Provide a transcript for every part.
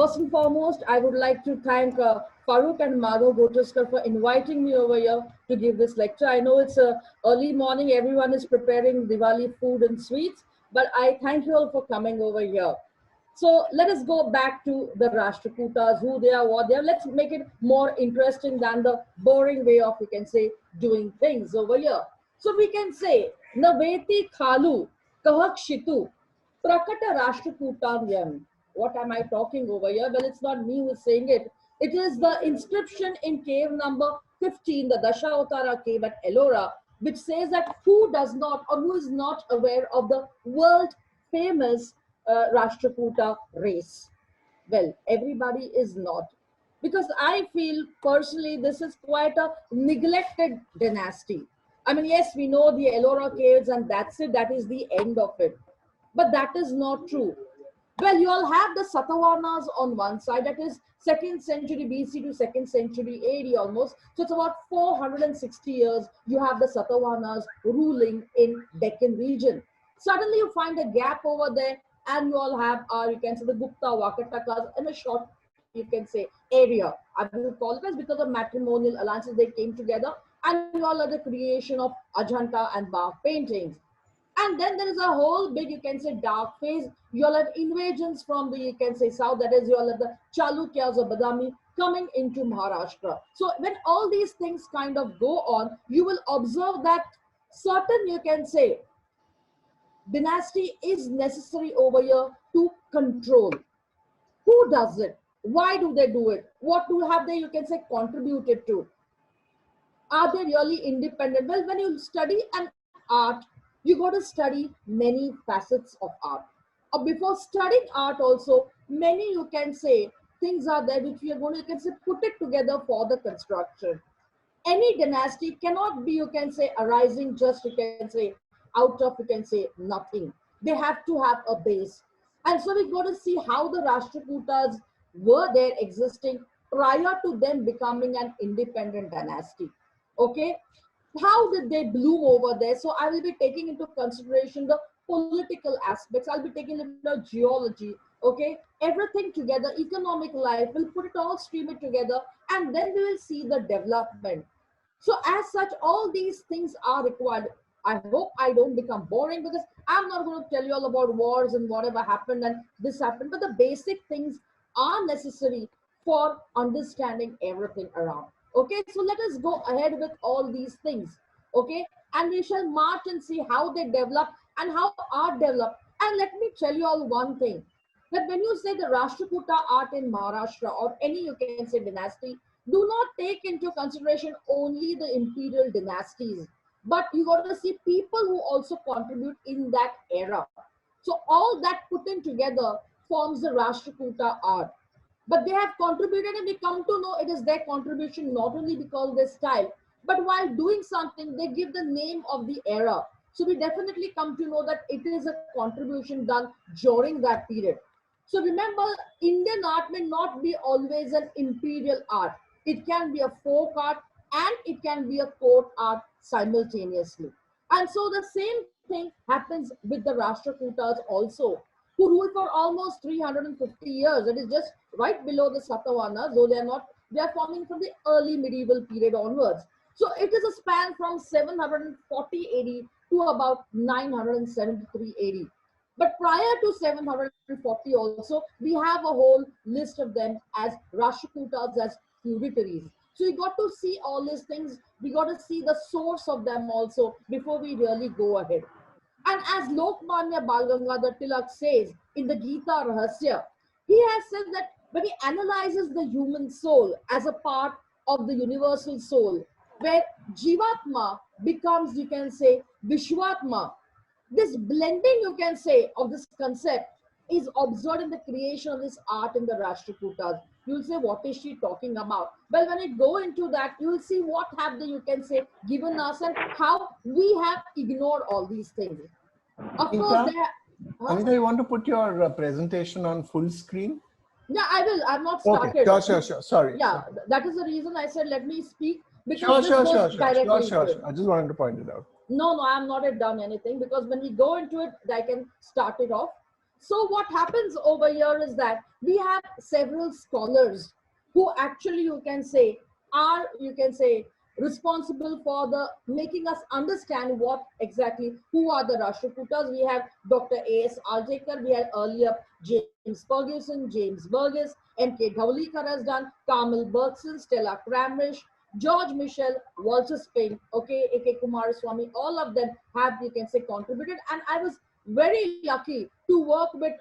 First and foremost, I would like to thank Farooq and Madhav Gotaskar for inviting me over here to give this lecture. I know it's a early morning, everyone is preparing Diwali food and sweets, but I thank you all for coming over here. So let us go back to the Rashtrakutas, who they are, what they are. Let's make it more interesting than the boring way of, you can say, doing things over here. So we can say, Naveti Khalu Kahak Shitu Prakata Rashtrakutam. What am I talking over here? Well, it's not me who's saying it. It is the inscription in cave number 15, the Dashavatara cave at Ellora, which says that who does not or who is not aware of the world famous Rashtrakuta race. Well, everybody is not. Because I feel personally this is quite a neglected dynasty. I mean, yes, we know the Ellora caves and that's it, that is the end of it. But that is not true. Well, you all have the Satavahanas on one side, that is 2nd century BC to 2nd century AD almost. So it's about 460 years you have the Satavahanas ruling in Deccan region. Suddenly you find a gap over there and you all have, you can say the Gupta Vakatakas in a short, you can say, area. I will call it as because of matrimonial alliances they came together, and you all are the creation of Ajanta and Bar paintings. And then there is a whole big, you can say, dark phase. You all have invasions from the, you can say, south. That is, you all have the Chalukyas or Badami coming into Maharashtra. So when all these things kind of go on, you will observe that certain, you can say, dynasty is necessary over here to control. Who does it? Why do they do it? What do have they, you can say, contributed to? Are they really independent? Well, when you study an art, you got to study many facets of art. Before studying art also, many, you can say, things are there which we are going to, you can say, put it together for the construction. Any dynasty cannot be, you can say, arising just, you can say, out of, you can say, nothing. They have to have a base. And so we got to see how the Rashtrakutas were there existing prior to them becoming an independent dynasty. Okay? How did they bloom over there? So I will be taking into consideration the political aspects. I'll be taking into geology, okay? Everything together, economic life, we'll put it all, stream it together, and then we will see the development. So as such, all these things are required. I hope I don't become boring because I'm not going to tell you all about wars and whatever happened and this happened, but the basic things are necessary for understanding everything around. Okay, so let us go ahead with all these things. Okay, and we shall march and see how they develop and how art developed. And let me tell you all one thing, that when you say the Rashtrakuta art in Maharashtra or any, you can say, dynasty, do not take into consideration only the imperial dynasties, but you got to see people who also contribute in that era. So all that put in together forms the Rashtrakuta art. But they have contributed, and we come to know it is their contribution not only because of their style, but while doing something, they give the name of the era. So we definitely come to know that it is a contribution done during that period. So remember, Indian art may not be always an imperial art. It can be a folk art and it can be a court art simultaneously. And so the same thing happens with the Rashtrakutas also, who ruled for almost 350 years. It is just right below the Satavahanas, though they are not, they are forming from the early medieval period onwards. So it is a span from 740 AD to about 973 AD. But prior to 740 also, we have a whole list of them as Rashtrakutas, as feudatories. So you got to see all these things. We got to see the source of them also before we really go ahead. And as Lokmanya Balgangadhar Tilak says in the Gita Rahasya, he has said that when he analyzes the human soul as a part of the universal soul, where Jivatma becomes, you can say, Vishwatma, this blending, you can say, of this concept is observed in the creation of this art in the Rashtrakutas. You'll say, what is she talking about? Well, when you go into that, you'll see what have they, you can say, given us and how we have ignored all these things. Of course, Anita, you want to put your presentation on full screen? Yeah, I will. I've not started. Okay, sure. Sorry. Yeah, that is the reason I said, let me speak. Because sure. I just wanted to point it out. No, I'm not yet done anything, because when we go into it, I can start it off. So what happens over here is that we have several scholars who actually, you can say, are, you can say, responsible for the making us understand what exactly, who are the Rashtrakutas. We have Dr. A.S. Altekar, we had earlier James Ferguson, James Burgess, M.K. Dhaulikar has done, Carmel Bergson, Stella Cramrish, George Michel, Walter Spink, okay, A.K. Kumaraswamy, all of them have, you can say, contributed. And I was very lucky to work with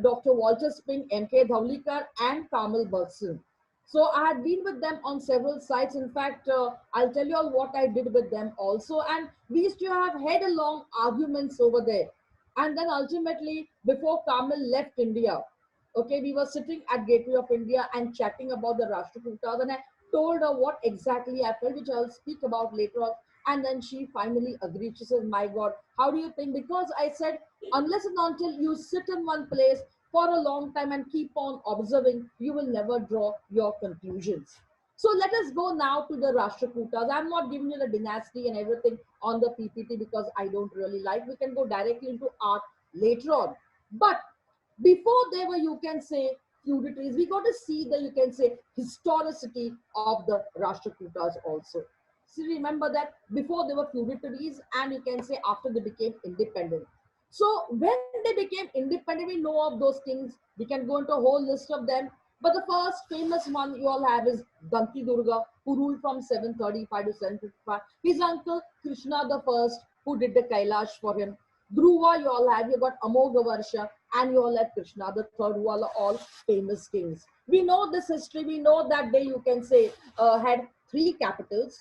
Dr. Walter Spink, M.K. Dhaulikar, and Carmel Bergson. So I had been with them on several sites. In fact, I'll tell you all what I did with them also. And we used to have head-along arguments over there. And then ultimately, before Carmel left India, okay, we were sitting at Gateway of India and chatting about the Rashtrakutas. And I told her what exactly I felt, which I'll speak about later on. And then she finally agreed. She said, my God, how do you think? Because I said, unless and until you sit in one place for a long time and keep on observing, you will never draw your conclusions. So let us go now to the Rashtrakutas. I'm not giving you the dynasty and everything on the PPT because I don't really like. We can go directly into art later on. But before they were, you can say, feudatories, we got to see the, you can say, historicity of the Rashtrakutas also. So remember that before they were feudatories, and you can say after they became independent. So when they became independent, we know of those kings. We can go into a whole list of them. But the first famous one you all have is Danki Durga, who ruled from 735 to 755. His uncle Krishna the First, who did the Kailash for him. Dhruva, you all have, you got Amogha Varsha, and you all have Krishna the Third, who are all famous kings. We know this history. We know that they, you can say, had three capitals.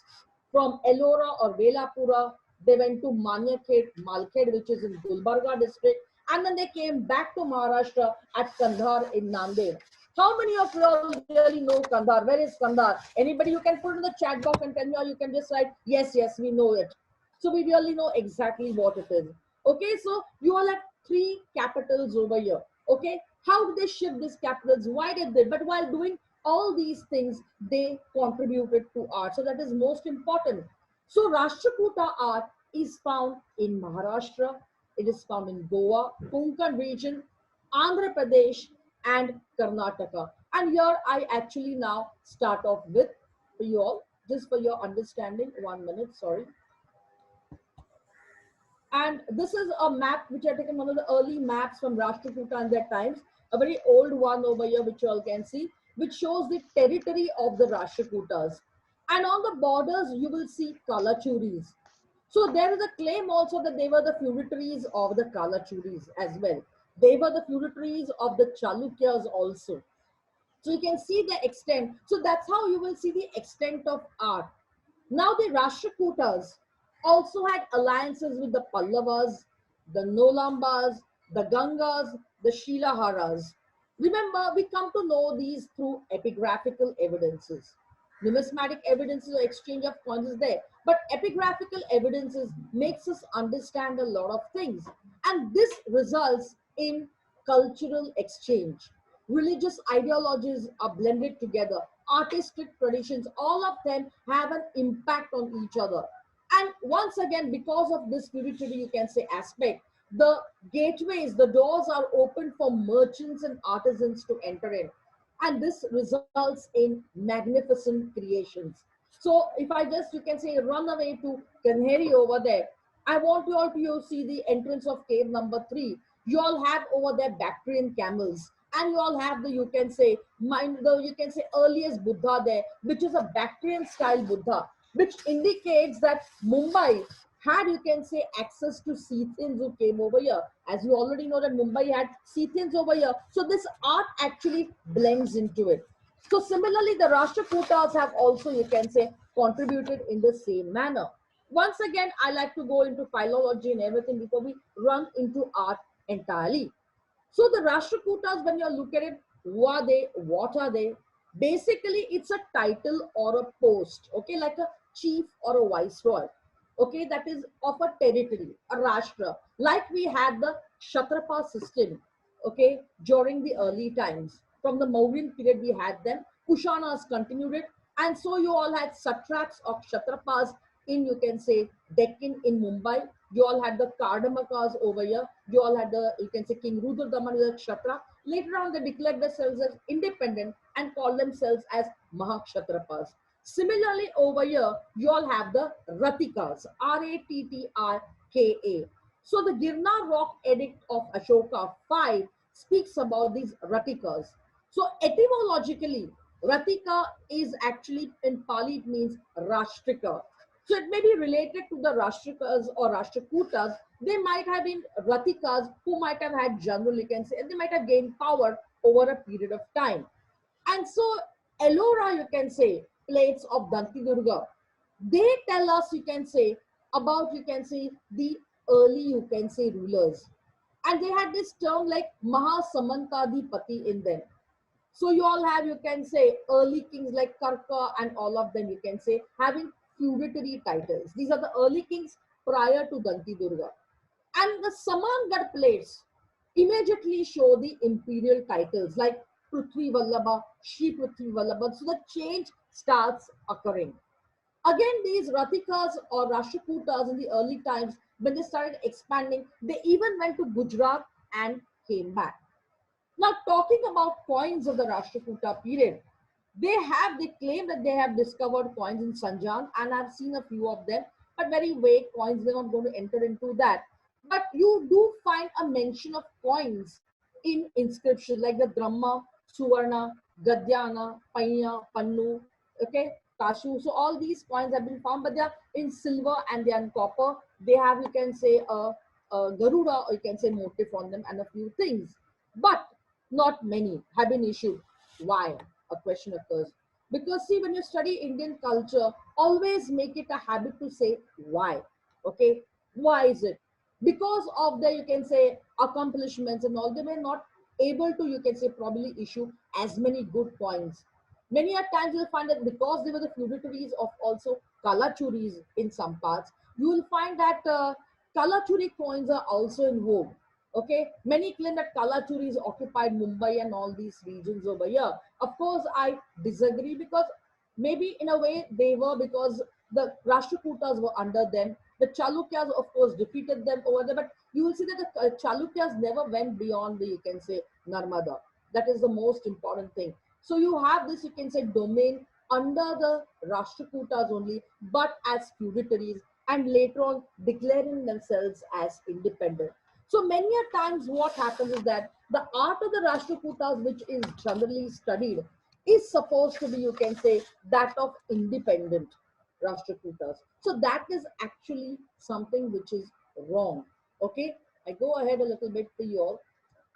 From Ellora or Velapura, they went to Manyakhet, Malkhed, which is in Gulbarga district, and then they came back to Maharashtra at Kandhar in Nanded. How many of you all really know Kandhar? Where is Kandhar? Anybody, you can put in the chat box and tell me, or you can just write, yes, yes, we know it. So we really know exactly what it is. Okay, so you all have three capitals over here. Okay, how did they shift these capitals? Why did they? But while doing all these things, they contributed to art. So that is most important. So Rashtrakuta art is found in Maharashtra. It is found in Goa, Konkan region, Andhra Pradesh, and Karnataka. And here I actually now start off with, for you all, just for your understanding. 1 minute, sorry. And this is a map which I taken, one of the early maps from Rashtrakuta and their times, a very old one over here, which you all can see, which shows the territory of the Rashtrakutas. And on the borders, you will see Kalachuris. So there is a claim also that they were the feudatories of the Kalachuris as well. They were the feudatories of the Chalukyas also. So you can see the extent. So that's how you will see the extent of art. Now the Rashtrakutas also had alliances with the Pallavas, the Nolambas, the Gangas, the Shilaharas. Remember, we come to know these through epigraphical evidences. Numismatic evidences or exchange of coins is there, but epigraphical evidences makes us understand a lot of things, and this results in cultural exchange. Religious ideologies are blended together, artistic traditions, all of them have an impact on each other. And once again, because of this spiritual, you can say, aspect, the gateways, the doors are open for merchants and artisans to enter in. And this results in magnificent creations. So if I just, you can say, run away to Kanheri over there, I want you all to see the entrance of cave number 3. You all have over there Bactrian camels, and you all have the, you can say, you can say, earliest Buddha there, which is a Bactrian style Buddha, which indicates that Mumbai had, you can say, access to Scythians who came over here. As you already know that Mumbai had Scythians over here. So this art actually blends into it. So similarly, the Rashtrakutas have also, you can say, contributed in the same manner. Once again, I like to go into philology and everything before we run into art entirely. So the Rashtrakutas, when you look at it, who are they? What are they? Basically, it's a title or a post, okay, like a chief or a viceroy, okay, that is of a territory, a Rashtra, like we had the Kshatrapa system, okay, during the early times. From the Mauryan period, we had them. Kushanas continued it, and so you all had satraps of Kshatrapas in, you can say, Deccan in Mumbai. You all had the Kardamakas over here. You all had the, you can say, King Rudradaman is a Kshatriya. Later on, they declared themselves as independent and called themselves as Mahakshatrapas. Similarly, over here, you all have the Ratikas, Rattrika. So the Girnar Rock Edict of Ashoka 5 speaks about these Ratikas. So etymologically, Ratika is actually in Pali, it means Rashtrika. So it may be related to the Rashtrakutas or Rashtrakutas. They might have been Ratikas who might have had general, you can say, and they might have gained power over a period of time. And so Ellora, you can say, plates of Danti Durga, they tell us, you can say, about, you can say, the early, you can say, rulers. And they had this term like Mahasamantadipati in them. So you all have, you can say, early kings like Karka and all of them, you can say, having feudatory titles. These are the early kings prior to Danti Durga. And the Samangad plates immediately show the imperial titles like Prithvi Vallabha, Shri Prithvi Vallabha. So the change starts occurring. Again, these Ratikas or Rashtrakutas in the early times, when they started expanding, they even went to Gujarat and came back. Now, talking about coins of the Rashtrakuta period, they claim that they have discovered coins in Sanjan, and I've seen a few of them, but very vague coins. We're not going to enter into that. But you do find a mention of coins in inscriptions like the Brahma, Suvarna, Gadyana, Panya, Pannu, okay, Kashu. So all these coins have been found, but they are in silver and they are in copper. They have, you can say, a Garuda, or you can say motif on them and a few things. But not many have been issued. Why? A question occurs. Because see, when you study Indian culture, always make it a habit to say why. Okay, why is it? Because of the, you can say, accomplishments and all, they were not able to, you can say, probably issue as many good coins. Many a times you'll find that because they were the feudatories of also kalachuris in some parts, you will find that kalachuri coins are also in vogue. Okay, many claim that Kalachuris occupied Mumbai and all these regions over here. Of course, I disagree, because maybe in a way they were, because the Rashtrakutas were under them. The Chalukyas, of course, defeated them over there, but you will see that the Chalukyas never went beyond the, you can say, Narmada. That is the most important thing. So you have this, you can say, domain under the Rashtrakutas only, but as feudatories, and later on declaring themselves as independent. So many a times what happens is that the art of the Rashtrakutas, which is generally studied, is supposed to be, you can say, that of independent Rashtrakutas. So that is actually something which is wrong. Okay, I go ahead a little bit for you all.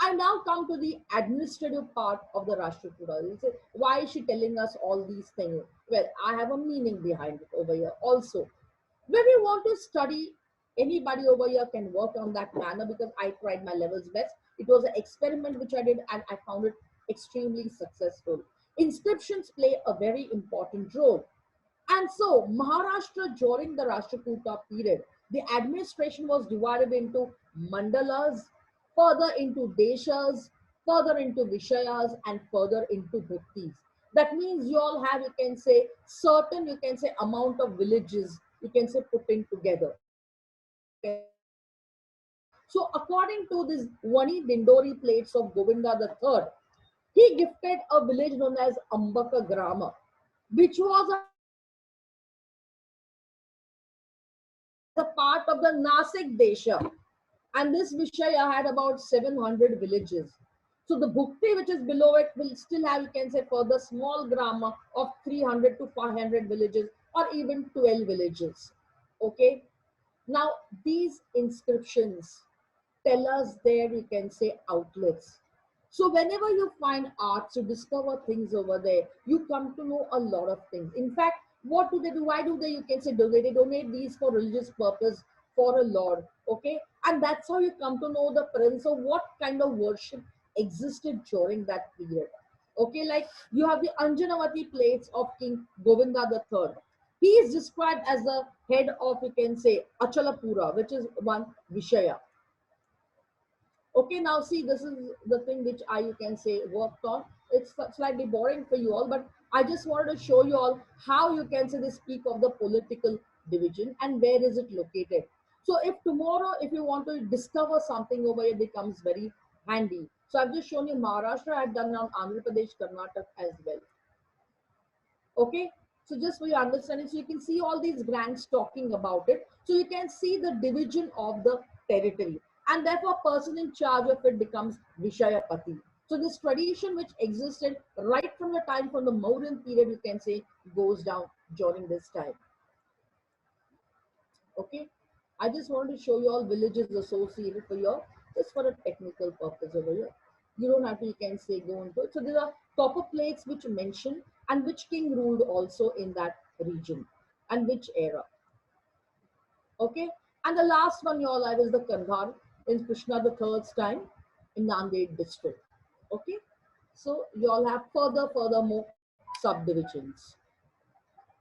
I now come to the administrative part of the Rashtrakuta. You say, why is she telling us all these things? Well, I have a meaning behind it over here also. When we want to study, anybody over here can work on that manner, because I tried my levels best. It was an experiment which I did, and I found it extremely successful. Inscriptions play a very important role. And so Maharashtra during the Rashtrakuta period, the administration was divided into mandalas, further into deshas, further into vishayas, and further into bhuktis. That means you all have, you can say, certain, you can say, amount of villages, you can say, putting together. So according to this Vani Dindori plates of Govinda III, he gifted a village known as Ambaka Grama, which was a part of the Nasik Desha. And this Vishaya had about 700 villages. So the Bhukti, which is below it, will still have, you can say, for the small grama of 300 to 500 villages, or even 12 villages. Okay. Now, these inscriptions tell us their, you can say, outlets. So whenever you find arts, you discover things over there, you come to know a lot of things. In fact, what do they do? Why do they, you can say, donate? They donate these for religious purpose, for a lord. Okay, and that's how you come to know the presence of what kind of worship existed during that period. Okay, like you have the Anjanavati plates of King Govinda III. He is described as the head of, you can say, Achalapura, which is one Vishaya. Okay, now see, this is the thing which I, you can say, worked on. It's slightly boring for you all, but I just wanted to show you all how, you can say, they speak of the political division and where is it located. So if tomorrow, if you want to discover something over here, it becomes very handy. So I've just shown you Maharashtra. I've done on Andhra Pradesh, Karnataka as well. Okay, so just for your understanding, so you can see all these grants talking about it. So you can see the division of the territory, and therefore person in charge of it becomes Vishayapati. So this tradition which existed right from the time from the Mauryan period, you can say, goes down during this time. Okay, I just want to show you all villages associated for your, just for a technical purpose over here. You don't have to, you can say, go into it. So there are copper plates which mention and which king ruled also in that region and which era. Okay, and the last one you all have is the Kandhar in Krishna the third's time in Nanded district. Okay, so you all have furthermore subdivisions,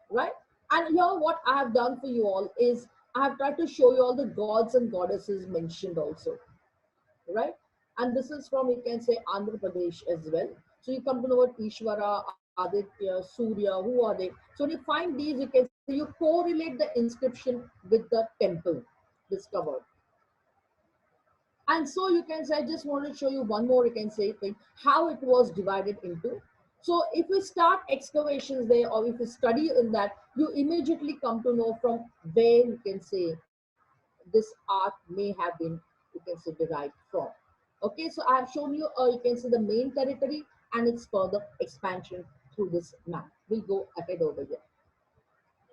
right? And here what I have done for you all is I have tried to show you all the gods and goddesses mentioned also, right? And this is from, you can say, Andhra Pradesh as well. So you come to know what Ishvara, Aditya, Surya, who are they? So when you find these, you can say you correlate the inscription with the temple discovered. And so you can say, I just want to show you one more, you can say, thing, how it was divided into. So if you start excavations there, or if you study in that, you immediately come to know from where, you can say, this art may have been, you can say, derived from. Okay, so I have shown you, you can see the main territory and its further expansion through this map. We'll go ahead over here.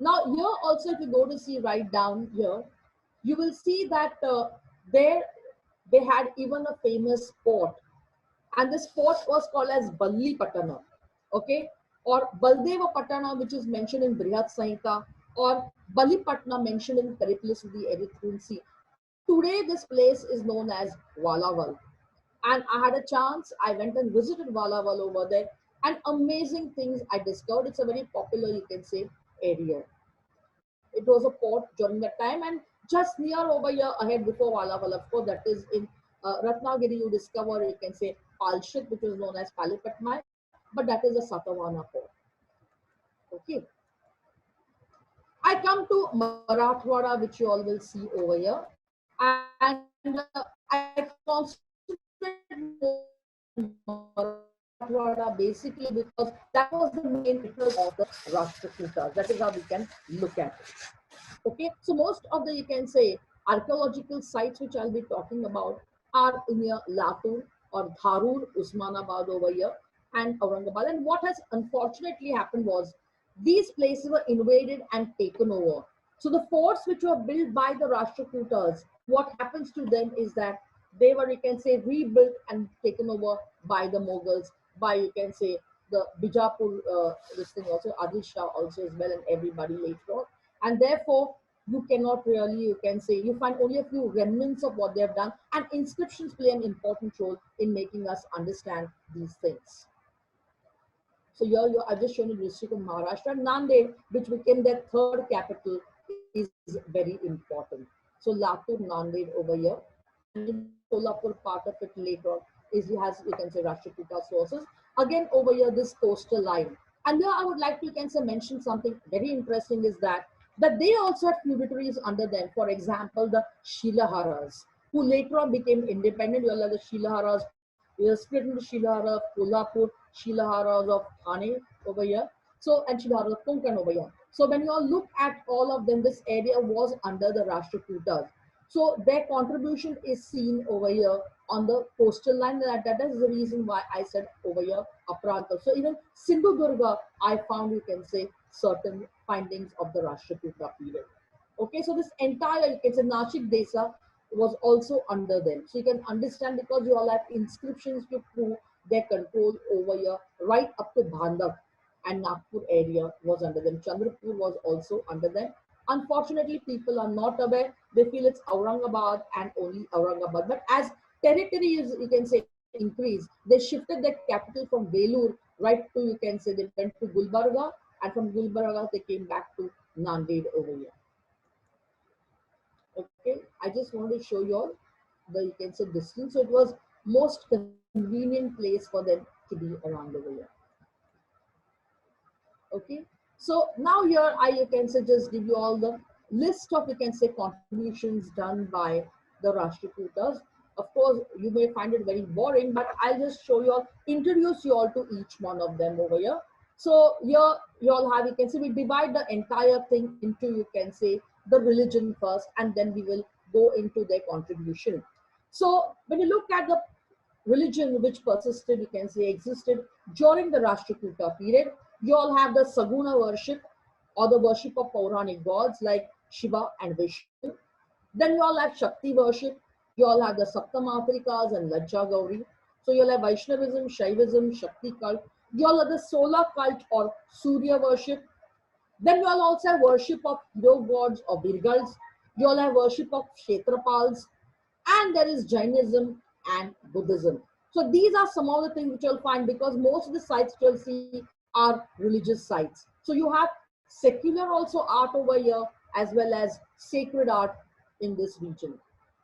Now here also, if you go to see right down here, you will see that there they had even a famous port, and this port was called as Balli Patana, okay, or Baldeva Patana, which is mentioned in Brihat Samhita, or Bali Patna mentioned in Peripulus of the Erythraean Sea. Today, this place is known as Valaval, and I had a chance. I went and visited Valaval over there, and amazing things I discovered. It's a very popular, you can say, area. It was a port during that time, and just near over here ahead before Valaval, of course, that is in Ratnagiri, you discover, you can say, Palshit, which is known as Palipatmai, but that is a Satavahana port. Okay. I come to Marathwada, which you all will see over here, and I concentrate more Marathwada basically because that was the main interest of the Rashtrakutas. That is how we can look at it. Okay, so most of the, you can say, archaeological sites which I'll be talking about are near Latur or Dharur, Usmanabad over here, and Aurangabad. And what has unfortunately happened was these places were invaded and taken over. So the forts which were built by the Rashtrakutas, what happens to them is that they were, you can say, rebuilt and taken over by the Mughals, by, you can say, the Bijapur, this thing also, Adil Shah also as well, and everybody later on. And therefore, you cannot really, you can say, you find only a few remnants of what they have done, and inscriptions play an important role in making us understand these things. So here I've just shown you the district of Maharashtra. Nanded, which became their third capital, is very important. So Latur, Nanded over here, and in Solapur part of it later on is has, you can say, Rashtrakuta sources. Again over here, this coastal line. And here I would like to, you can say, mention something very interesting is that they also had feudatories under them. For example, the Shilaharas, who later on became independent. You all have the Shilaharas. We are split into Shilahara of Kolhapur, Shilaharas of Thane over here. So, and Shilaharas of Konkan over here. So when you all look at all of them, this area was under the Rashtrakutas. So their contribution is seen over here on the coastal line. That is the reason why I said over here Apranta. So even Sindhudurga, I found, you can say, certain findings of the Rashtrakuta period. Okay, so this entire, you can say, Nashik Desa was also under them. So you can understand because you all have inscriptions to prove their control over here, right up to Bhandak and Nagpur area was under them. Chandrapur was also under them. Unfortunately, people are not aware. They feel it's Aurangabad and only Aurangabad. But as territory is, you can say, increased, they shifted their capital from Velur right to, you can say, they went to Gulbarga, and from Gulbarga they came back to Nanded over here. Okay, I just want to show you all the, you can say, distance. So it was most convenient place for them to be around over here. Okay, so now here I, you can say, just give you all the list of, you can say, contributions done by the Rashtrakutas. Of course, you may find it very boring, but I'll just show you all, introduce you all to each one of them over here. So here you all have, you can see, we divide the entire thing into, you can say, the religion first, and then we will go into their contribution. So when you look at the religion which persisted, you can say, existed during the Rashtrakuta period, you all have the Saguna worship, or the worship of Puranic gods like Shiva and Vishnu. Then you all have Shakti worship, you all have the Saptamatrikas and Lajja Gauri. So you all have Vaishnavism, Shaivism, Shakti cult. You all have the solar cult or Surya worship. Then you all also have worship of hero gods or Virgals. You all have worship of Kshetrapals, and there is Jainism and Buddhism. So these are some of the things which you'll find, because most of the sites you'll see are religious sites. So you have secular also art over here, as well as sacred art in this region.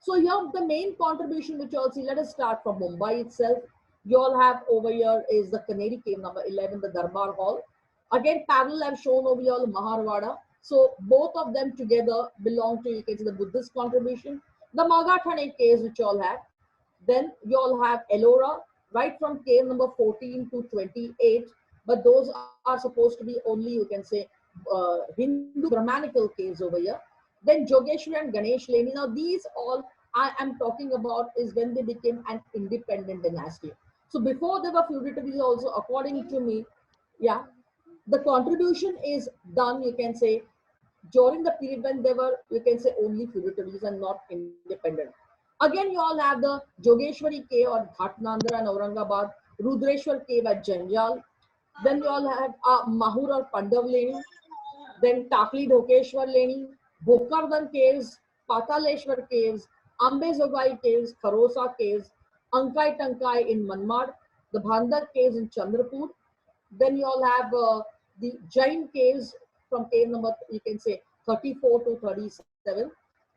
So here the main contribution which you'll see, let us start from Mumbai itself. You all have over here is the Canary Cave number 11, the Darbar Hall. Again, parallel I've shown over here Maharwada. So both of them together belong to, you can see, the Buddhist contribution. The Magathane caves which you all have. Then you all have Ellora, right from cave number 14 to 28. But those are supposed to be only, you can say, Hindu Brahmanical caves over here. Then Jogeshwari and Ganesh Leni. Now these all I am talking about is when they became an independent dynasty. So before they were feudatories also, according to me, yeah, the contribution is done, you can say, during the period when they were, you can say, only feudatories and not independent. Again, you all have the Jogeshwari cave or Ghatnandra and Aurangabad, Rudreshwar cave at Janjal. Then you all have Mahur or Pandav Leni, then Takli Dhokeshwar Leni, Bhokardan caves, Pataleshwar caves, Ambezogai caves, Kharosa caves, Ankai Tankai in Manmad, the Bhandak caves in Chandrapur. Then you all have the Jain caves from cave number, you can say, 34 to 37.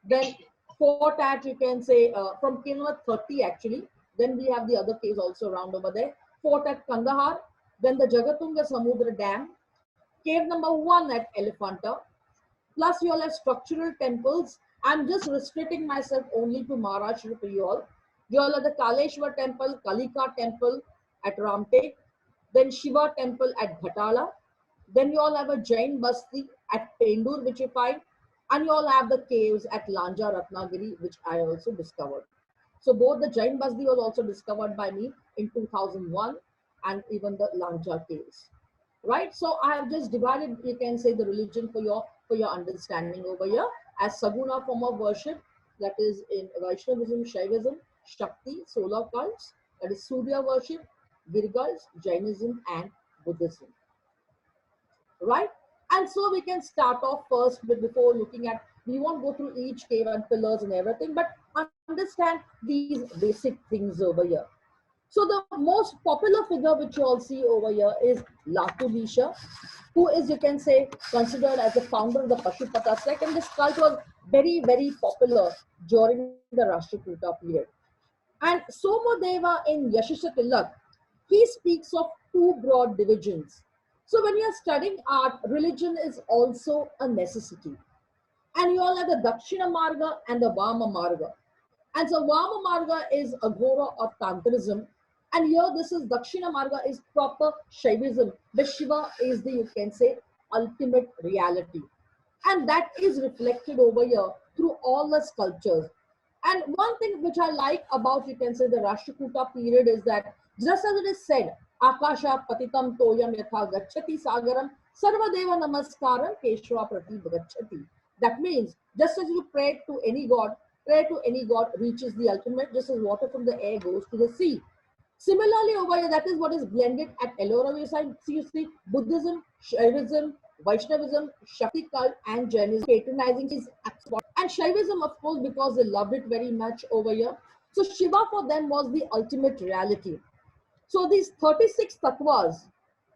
Then fort at, you can say, from cave number 30 actually. Then we have the other caves also around over there. Fort at Kandahar. Then the Jagatunga Samudra Dam. Cave number 1 at Elephanta. Plus you all have structural temples. I'm just restricting myself only to Maharashtra for you all. You all have the Kaleshwar temple, Kalika temple at Ramtek. Then Shiva temple at Ghatala. Then you all have a Jain Basti at Pendur, which you find. And you all have the caves at Lanja Ratnagiri, which I also discovered. So both the Jain Basti was also discovered by me in 2001, and even the Lanja caves. Right? So I have just divided, you can say, the religion for your understanding over here as Saguna form of worship, that is in Vaishnavism, Shaivism, Shakti, solar cults, that is Surya worship, Virgals, Jainism, and Buddhism. Right? And so we can start off first with, before looking at, we won't go through each cave and pillars and everything, but understand these basic things over here. So the most popular figure which you all see over here is Latulisha, who is, you can say, considered as the founder of the Pashupata sect, and this cult was very, very popular during the Rashtrakuta period. And Somodeva in Yashisha Tillak, he speaks of two broad divisions. So when you are studying art, religion is also a necessity. And you all have the Dakshina Marga and the Vama Marga. And so Vama Marga is Aghora or Tantrism. And here this is Dakshina Marga is proper Shaivism. The Shiva is the, you can say, ultimate reality. And that is reflected over here through all the sculptures. And one thing which I like about, you can say, the Rashtrakuta period is that, just as it is said, Akasha patitam toyam yatha gacchati sagaram sarvadeva namaskaram keshva prati gacchati. That means, just as you pray to any god, prayer to any god reaches the ultimate, just as water from the air goes to the sea. Similarly, over here, that is what is blended at Ellora. You see Buddhism, Shaivism, Vaishnavism, Shakti cult, and Jainism patronizing his export. And Shaivism, of course, because they loved it very much over here. So Shiva for them was the ultimate reality. So these 36 tattvas,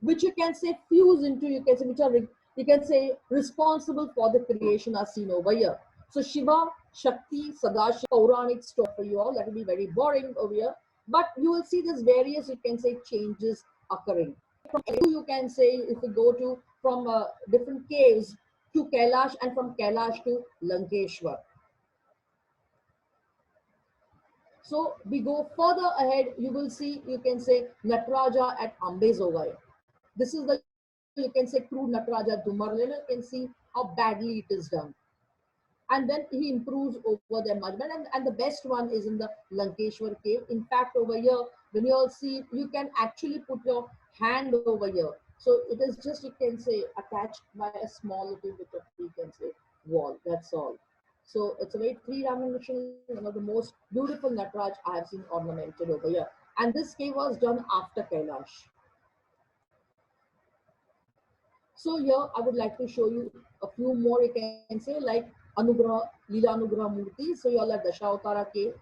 which you can say fuse into, you can say, which are, you can say, responsible for the creation, are seen over here. So Shiva, Shakti, Sadashiva, Puranic story for you all. That will be very boring over here. But you will see there's various, you can say, changes occurring. From you can say, if you go to from different caves, to Kailash and from Kailash to Lankeshwar. So we go further ahead, you will see, you can say Natraja at Ambezogai. This is the, you can say, crude Natraja Dumarlena. You can see how badly it is done. And then he improves over the Majban, and the best one is in the Lankeshwar cave. In fact, over here, when you all see, you can actually put your hand over here. So it is just, you can say, attached by a small little bit of, you can say, wall. That's all. So it's a very three-dimensional, one of the most beautiful Natraj I have seen ornamented over here. And this cave was done after Kailash. So here I would like to show you a few more, you can say, like Anugraha, Leela Anugraha Murti. So you all at Dashavatara cave,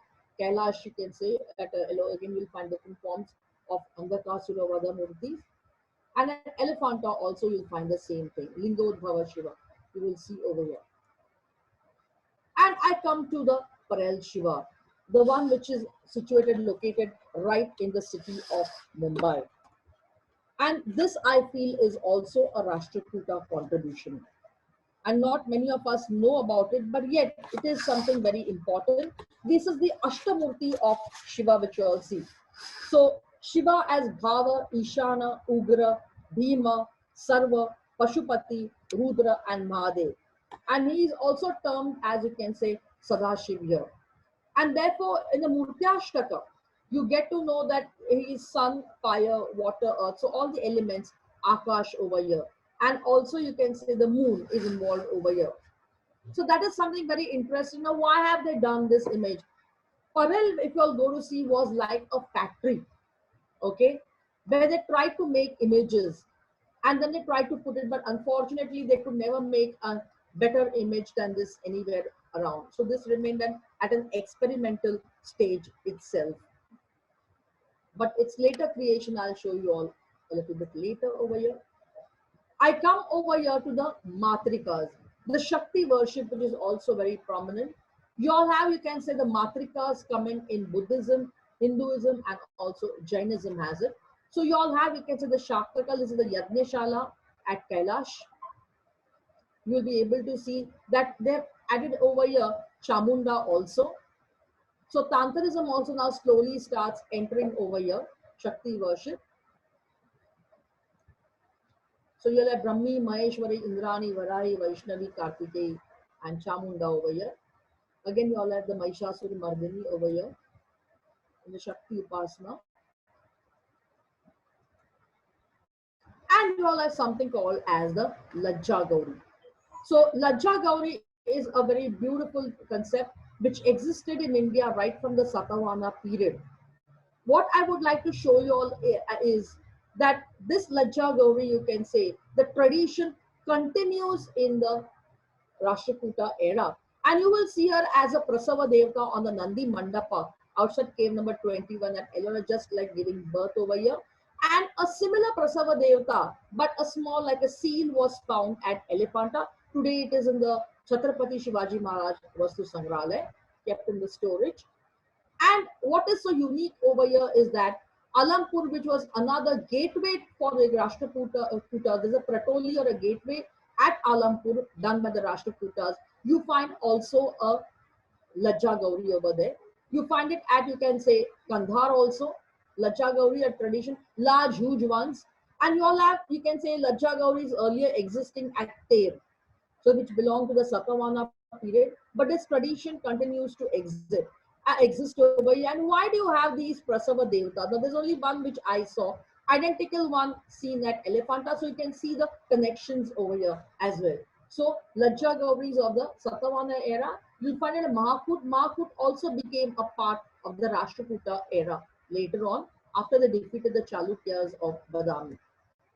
Kailash, you can say, at Ellora, again you'll find different forms of Angakasuravada Murtis. And at Elephanta also you'll find the same thing, Lingodbhava Shiva, you will see over here. And I come to the Parel Shiva, the one which is situated, located right in the city of Mumbai. And this, I feel, is also a Rashtrakuta contribution. And not many of us know about it, but yet it is something very important. This is the Ashtamurti of Shiva, which you all see. So Shiva as Bhava, Ishana, Ugra, Bhima, Sarva, Pashupati, Rudra, and Mahadev. And he is also termed as, you can say, Sadashiv here. And therefore, in the Murtyashtaka, you get to know that he is sun, fire, water, earth. So all the elements, Akash over here. And also you can say the moon is involved over here. So that is something very interesting. Now, why have they done this image? Parel, if you all go to see, was like a factory, okay, where they tried to make images and then they tried to put it, but unfortunately they could never make a better image than this anywhere around. So this remained at an experimental stage itself. But its later creation, I'll show you all a little bit later over here. I come over here to the Matrikas, the Shakti worship, which is also very prominent. You all have, you can say, the Matrikas coming in Buddhism, Hinduism, and also Jainism has it. So you all have, you can say, the Shaktaka, this is the Yajneshala at Kailash. You will be able to see that they've added over here Chamunda also. So Tantrism also now slowly starts entering over here, Shakti worship. So you'll have Brahmi, Maheshwari, Indrani, Varahi, Vaishnavi, Kartikeyi, and Chamunda over here. Again, you all have the Mahishasuri Mardini over here in the Shakti Upasana. And you all have something called as the Lajja Gauri. So Lajja Gauri is a very beautiful concept which existed in India right from the Satavahana period. What I would like to show you all is that this Lajja Gauri, you can say, the tradition continues in the Rashtrakuta era. And you will see her as a Prasava Devata on the Nandi Mandapa outside cave number 21 at Ellora, just like giving birth over here. And a similar Prasava Devata, but a small, like a seal, was found at Elephanta. Today it is in the Chhatrapati Shivaji Maharaj Vastu Sangralaya, kept in the storage. And what is so unique over here is that Alampur, which was another gateway for the Rashtrakuta, there's a Pratoli or a gateway at Alampur done by the Rashtrakutas. You find also a Lajja Gauri over there. You find it at, you can say, Kandhar also. Lajja Gauri, a tradition, large, huge ones. And you all have, you can say, Lajja Gauri is earlier existing at Ter, so which belong to the Satavahana period. But this tradition continues to exist over here. And why do you have these Prasava Devata? Now, there's only one which I saw, identical one seen at Elephanta. So you can see the connections over here as well. So Lajja Gauris of the Satavahana era, you'll find it in Mahakut. Mahakut also became a part of the Rashtrakuta era later on after they defeated the Chalukyas of Badami.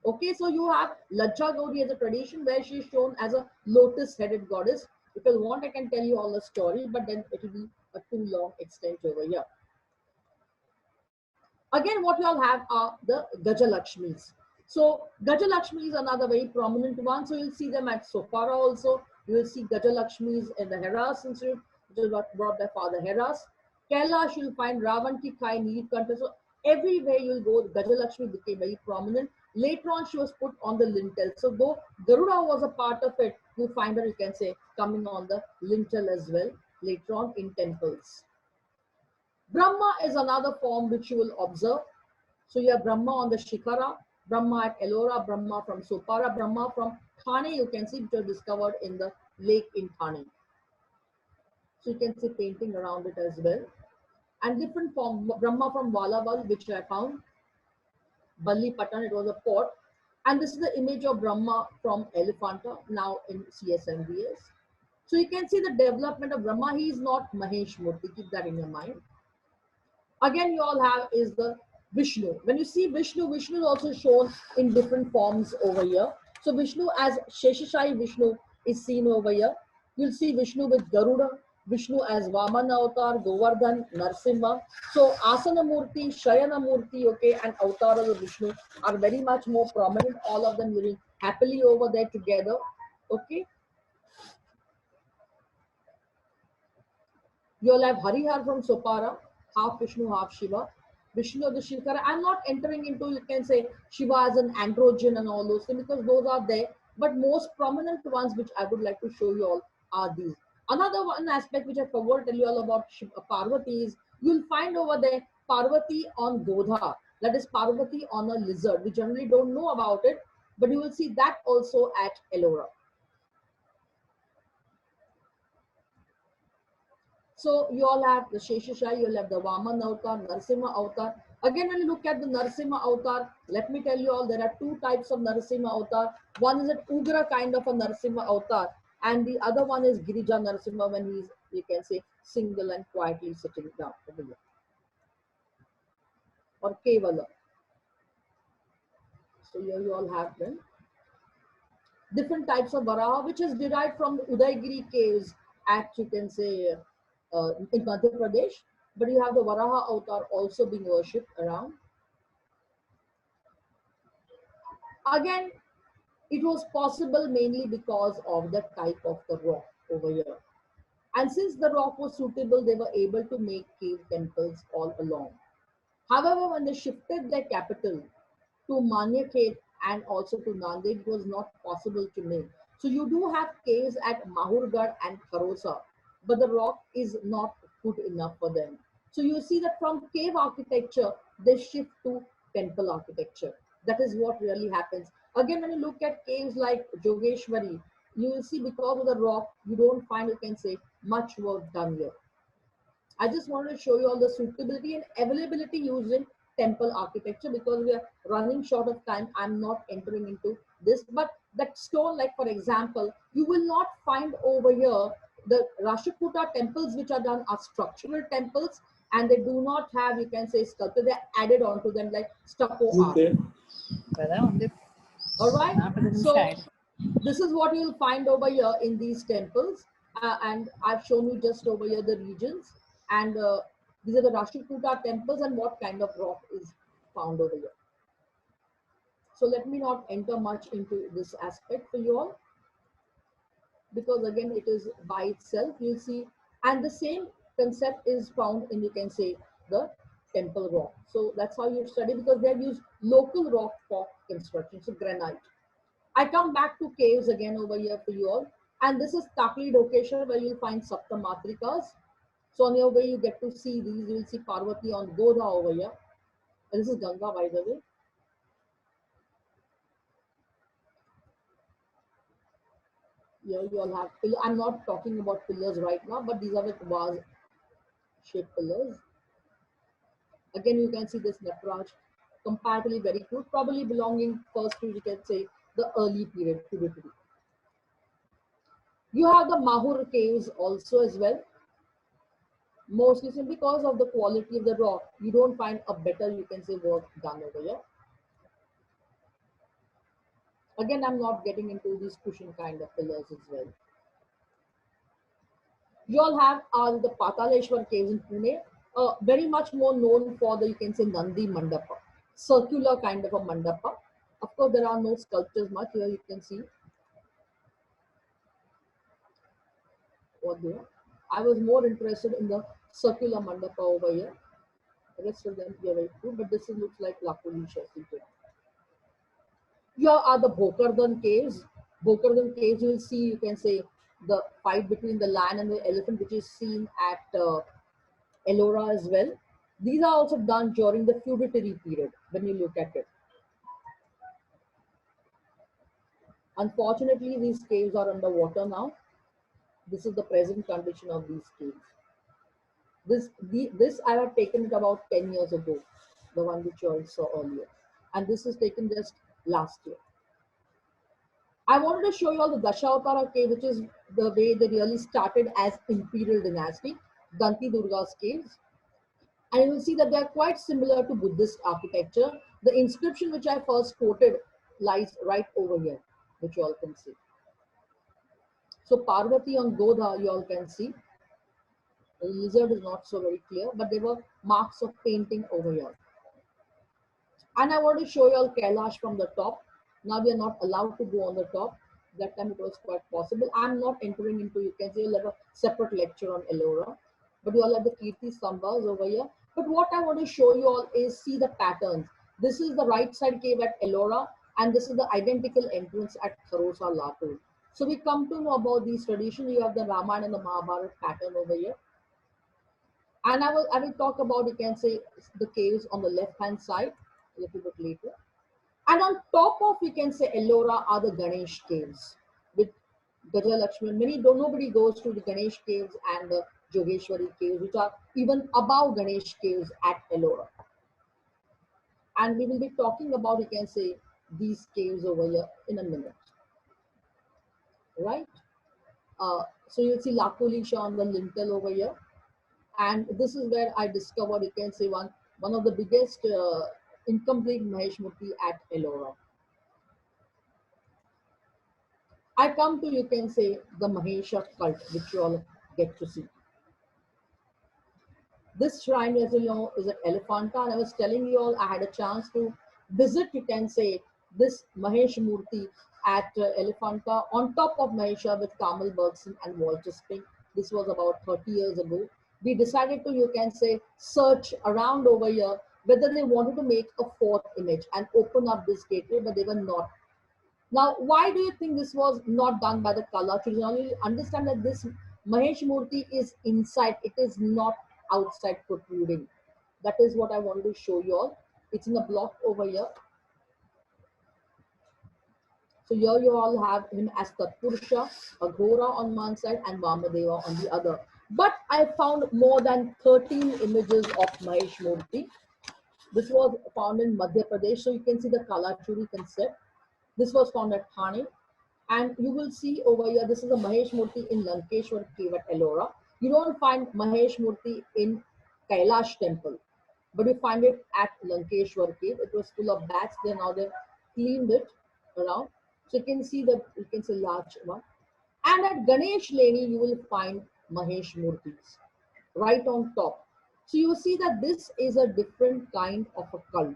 Okay, so you have Lajja Gauri as a tradition where she is shown as a lotus-headed goddess. If you want, I can tell you all the story, but then it will be a too long extent over here. Again, what you all have are the Gaja Lakshmis. So Gaja Lakshmi is another very prominent one. So you'll see them at Sopara also. You will see Gaja Lakshmis in the Heras Institute, which is brought by Father Heras. Kailash, you'll find Ravan Ki Khai, Neelkanta. So everywhere you'll go, Gaja Lakshmi became very prominent. Later on, she was put on the lintel. So though Garuda was a part of it, you find her, you can say, coming on the lintel as well, later on in temples. Brahma is another form which you will observe. So you have Brahma on the Shikhara, Brahma at Ellora, Brahma from Sopara, Brahma from Thane, you can see, which was discovered in the lake in Thane. So you can see painting around it as well. And different form, Brahma from Pallavas, which I found, Ballipatan, it was a port. And this is the image of Brahma from Elephanta, now in CSMVS. So you can see the development of Brahma. He is not Mahesh Murthy, keep that in your mind. Again, you all have is the Vishnu. When you see Vishnu, Vishnu is also shown in different forms over here. So Vishnu as Sheshashai Vishnu is seen over here. You'll see Vishnu with Garuda, Vishnu as Vamana Avatar, Govardhan, Narsimha. So Asana Murti, Shayana Murti, okay, and Avtaras of Vishnu are very much more prominent. All of them living happily over there together, okay. You'll have Harihar from Sopara, half Vishnu, half Shiva. Vishnu of the Shikhara. I'm not entering into, you can say, Shiva as an androgen and all those things because those are there. But most prominent ones which I would like to show you all are these. Another one aspect which I forgot to tell you all about Parvati is you'll find over there Parvati on Godha. That is Parvati on a lizard. We generally don't know about it, but you will see that also at Ellora. So you all have the Sheshashai, you'll have the Vaman Avatar, Narsimha Avatar. Again, when you look at the Narsimha Avatar, let me tell you all, there are two types of Narsimha Avatar. One is an Ugra kind of a Narsimha Avatar, and the other one is Girija Narsimha when he's, you can say, single and quietly sitting down over here. Or Kevala. So here you all have them. Different types of Varaha, which is derived from the Udaigiri caves at, you can say, in Madhya Pradesh. But you have the Varaha avatar also being worshipped around. Again, it was possible mainly because of the type of the rock over here. And since the rock was suitable, they were able to make cave temples all along. However, when they shifted their capital to Manyakhet and also to Nanded, it was not possible to make. So you do have caves at Mahurgarh and Kharosa, but the rock is not good enough for them. So you see that from cave architecture, they shift to temple architecture. That is what really happens. Again, when you look at caves like Jogeshwari, you will see because of the rock, you don't find, you can say, much work done here. I just wanted to show you all the suitability and availability used in temple architecture because we are running short of time. I'm not entering into this, but that stone, like for example, you will not find over here the Rashtrakuta temples which are done are structural temples and they do not have, you can say, sculpture. They're added onto them like stucco art. All right. So this is what you'll find over here in these temples. And I've shown you just over here the regions. And these are the Rashtrakuta temples and what kind of rock is found over here. So let me not enter much into this aspect for you all. Because again, it is by itself, you'll see. And the same concept is found in, you can say, the temple rock. So that's how you study because they have used local rock for construction, so granite. I come back to caves again over here for you all. And this is Takli Dokeshwar where you'll find Saptamatrikas. So on your way you get to see these. You will see Parvati on Godha over here. And this is Ganga, by the way. Here you all have pillars. I'm not talking about pillars right now, but these are the vase shaped pillars. Again, you can see this Nataraj, comparatively very cute, probably belonging first to, you can say, the early period. You have the Mahur caves also as well. Mostly because of the quality of the rock, you don't find a better, you can say, work done over here. Again, I'm not getting into these cushion kind of pillars as well. You all have the Pataleshwar caves in Pune, very much more known for the, you can say, Nandi Mandapa, circular kind of a mandapa. Of course, there are no sculptures much here, you can see. What there? I was more interested in the circular mandapa over here. The rest of them here very cool, but this looks like La Policia seated. Here are the Bhokardan caves. Bhokardan caves, you will see, you can say, the fight between the lion and the elephant, which is seen at Ellora as well. These are also done during the feudatory period when you look at it. Unfortunately, these caves are underwater now. This is the present condition of these caves. This I have taken it about 10 years ago, the one which you all saw earlier. And this is taken just last year. I wanted to show you all the Dashavatara cave, which is the way they really started as imperial dynasty, Danti Durga's caves. And you will see that they are quite similar to Buddhist architecture. The inscription which I first quoted lies right over here, which you all can see. So Parvati on Godha, you all can see. The lizard is not so very clear, but there were marks of painting over here. And I want to show you all Kailash from the top. Now we are not allowed to go on the top. That time it was quite possible. I'm not entering into, you can see you'll have a separate lecture on Ellora. But you all have the Kirti Sambhas over here. But what I want to show you all is see the patterns. This is the right side cave at Ellora, and this is the identical entrance at Kharosa, Latur. So we come to know about these traditions. You have the Ramayana and the Mahabharata pattern over here. And I will talk about, you can say, the caves on the left hand side a little bit later. And on top of, you can say, Ellora are the Ganesh caves with Gaja Lakshmi. Nobody goes to the Ganesh caves and the Jogeshwari caves, which are even above Ganesh caves at Ellora. And we will be talking about, you can say, these caves over here in a minute. Right? So you'll see Lakulisha on the lintel over here. And this is where I discovered, you can say, one of the biggest incomplete Mahesh Murti at Ellora. I come to, you can say, the Mahesha Cult, which you all get to see. This shrine, as you know, is at Elephanta. And I was telling you all, I had a chance to visit, you can say, this Mahesh Murti at Elephanta on top of Mahesha with Kamal Bergson and Walter Spink. This was about 30 years ago. We decided to, you can say, search around over here whether they wanted to make a fourth image and open up this gateway, but they were not. Now, why do you think this was not done by the Kala? You only understand that this Mahesh Murti is inside, it is not outside protruding. That is what I wanted to show you all. It's in a block over here. So here you all have him as Tatpurusha, Aghora on one side and Vamadeva on the other. But I found more than 13 images of Mahesh Murti. This was found in Madhya Pradesh. So you can see the Kalachuri concept. This was found at Thane. And you will see over here, this is a Mahesh Murti in Lankeshwar cave at Ellora. You don't find Mahesh Murti in Kailash temple, but you find it at Lankeshwar cave. It was full of bats. Now they've cleaned it around. So you can see the, you can see large one. And at Ganesh Leni, you will find Mahesh Murtis right on top. So you see that this is a different kind of a cult.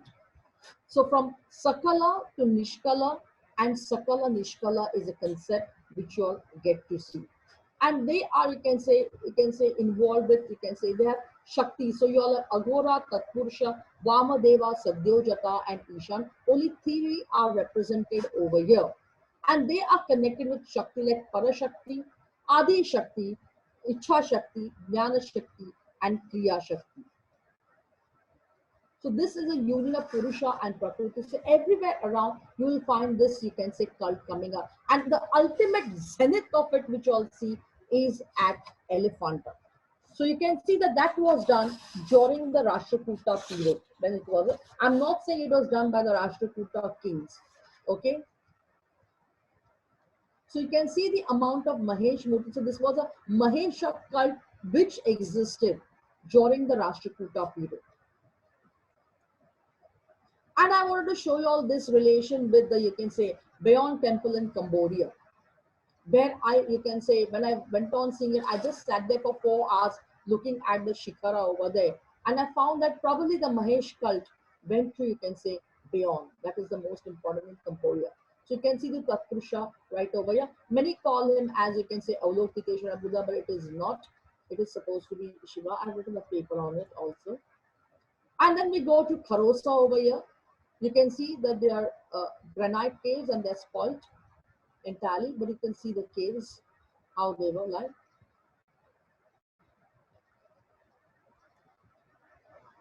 So from Sakala to Nishkala, and Sakala Nishkala is a concept which you all get to see. And they are, you can say involved with, you can say they have Shakti. So you all have Aghora, Tatpurusha, Vamadeva, Sadyojata, and Ishan. Only three are represented over here. And they are connected with Shakti like Parashakti, Adi Shakti, Ichha Shakti, Jnana Shakti, and Kriya Shakti. So this is a union of Purusha and Prakriti. So everywhere around you will find this, you can say, cult coming up. And the ultimate zenith of it, which you all see, is at Elephanta. So you can see that that was done during the Rashtrakuta period. When it was, I'm not saying it was done by the Rashtrakuta kings. Okay. So you can see the amount of Mahesh Murti. So this was a Mahesha cult which existed during the Rashtrakuta period. And I wanted to show you all this relation with the, you can say, Beyond Temple in Cambodia, where you can say, when I went on seeing it, I just sat there for 4 hours looking at the Shikara over there. And I found that probably the Mahesh cult went to, you can say, beyond. That is the most important in Cambodia. So you can see the Tatpurusha right over here. Many call him as, you can say, Avalokiteshwara Buddha, but it is not. It is supposed to be Shiva. I've written a paper on it also. And then we go to Kharosa over here. You can see that they are granite caves and they're spoilt entirely, but you can see the caves, how they were like.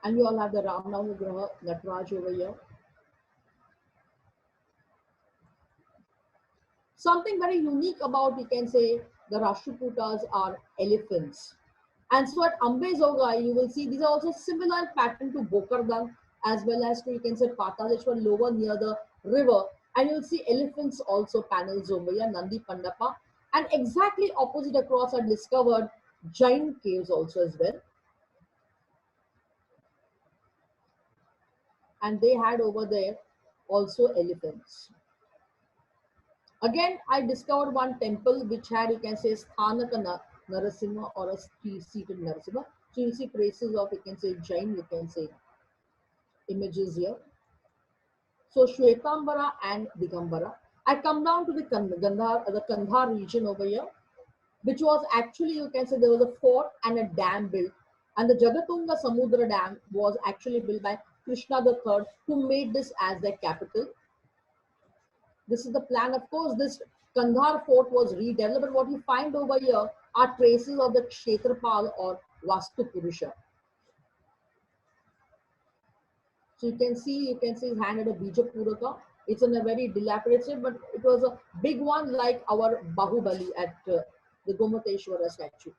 And you all have the Ramnagraha Natraj over here. Something very unique about, you can say, the Rashtrakutas are elephants. And so at Ambezogai, you will see these are also similar pattern to Bokardang as well as to, you can say, Pataleshwar lower near the river. And you'll see elephants also panels over here, Nandi Pandapa. And exactly opposite across are discovered Jain caves also as well. And they had over there also elephants. Again, I discovered one temple which had, you can say, Sthanaka Narasimha or a seated Narasimha. So you see traces of, you can say, Jain, you can say, images here. So Shwetambara and Digambara. I come down to the Kandhar region over here, which was actually, you can say, there was a fort and a dam built. And the Jagatunga Samudra Dam was actually built by Krishna III, who made this as their capital. This is the plan. Of course, this Kandhar fort was redeveloped, but what you find over here are traces of the Kshetrapal or Vastu Purusha. So you can see his hand at a Bija Puraka. It's in a very dilapidated, but it was a big one like our Bahubali at the Gomateshwara statue.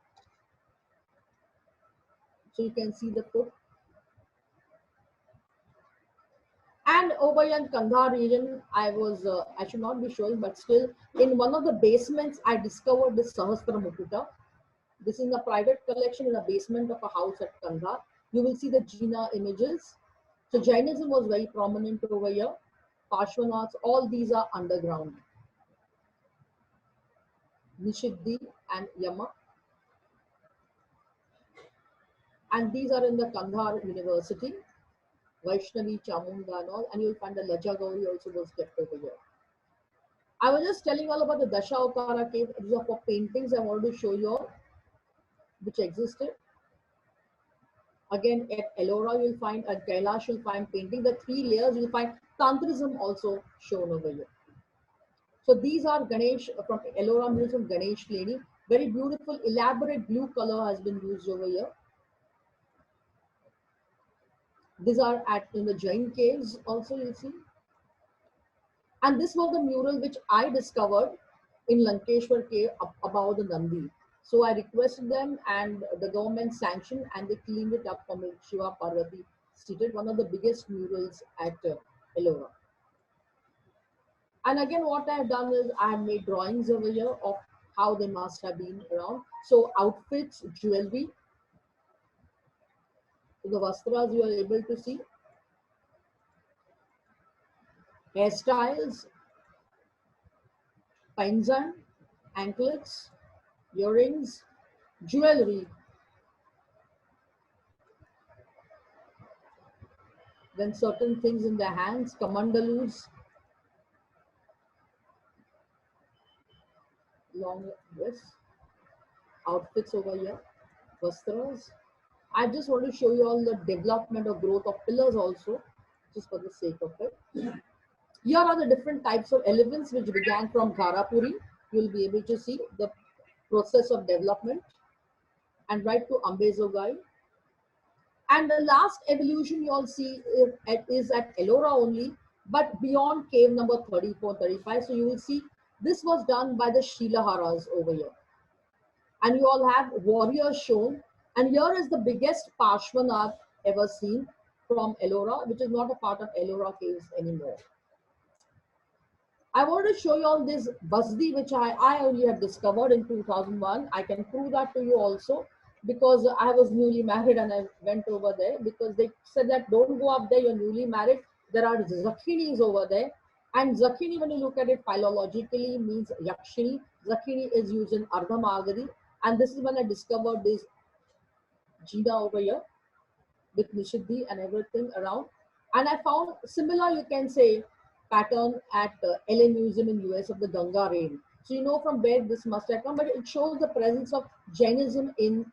So you can see the foot. And over here in Kandhar region, I should not be showing, but still in one of the basements, I discovered this Sahasra Mukuta. This is a private collection in a basement of a house at Kandhar. You will see the Jina images. So Jainism was very prominent over here. Parshvanats, all these are underground. Nishiddhi and Yama. And these are in the Kandhar University. Vaishnavi, Chamunda and all. And you'll find the Laja Gauri also was kept over here. I was just telling all about the Dasha Avtara cave. These are for paintings I wanted to show you all, which existed. Again, at Ellora, you'll find, at Kailash, you'll find painting. The 3 layers, you'll find Tantrism also shown over here. So these are Ganesh from Ellora Museum, Ganesh Lady. Very beautiful, elaborate blue color has been used over here. These are in the Jain caves also, you'll see. And this was the mural which I discovered in Lankeshwar cave above the Nandi. So I requested them and the government sanctioned and they cleaned it up for me. Shiva Parvati seated, one of the biggest murals at Ellora. And again, what I have done is I have made drawings over here of how they must have been around. So outfits, jewelry, so the vastras you are able to see. Hairstyles, painzan, anklets, earrings, jewelry. Then certain things in their hands, kamandalus, long dress, outfits over here, vastras. I just want to show you all the development or growth of pillars also, just for the sake of it. Here are the different types of elephants which began from Gharapuri. You will be able to see the process of development and right to Ambezogai. And the last evolution you all see is at Ellora only, but beyond cave number 34, 35. So you will see this was done by the Shilaharas over here. And you all have warriors shown. And here is the biggest Parshvanath ever seen from Ellora, which is not a part of Ellora caves anymore. I want to show you all this Basdi, which I only have discovered in 2001. I can prove that to you also because I was newly married and I went over there because they said that don't go up there, you're newly married. There are Zakhinis over there. And Zakhini, when you look at it philologically, means Yakshini. Zakhini is used in Ardha Magadi. And this is when I discovered this Jina over here with Nishiddhi and everything around. And I found similar, you can say, pattern at LA Museum in US of the Ganga rain. So you know from where this must have come, but it shows the presence of Jainism in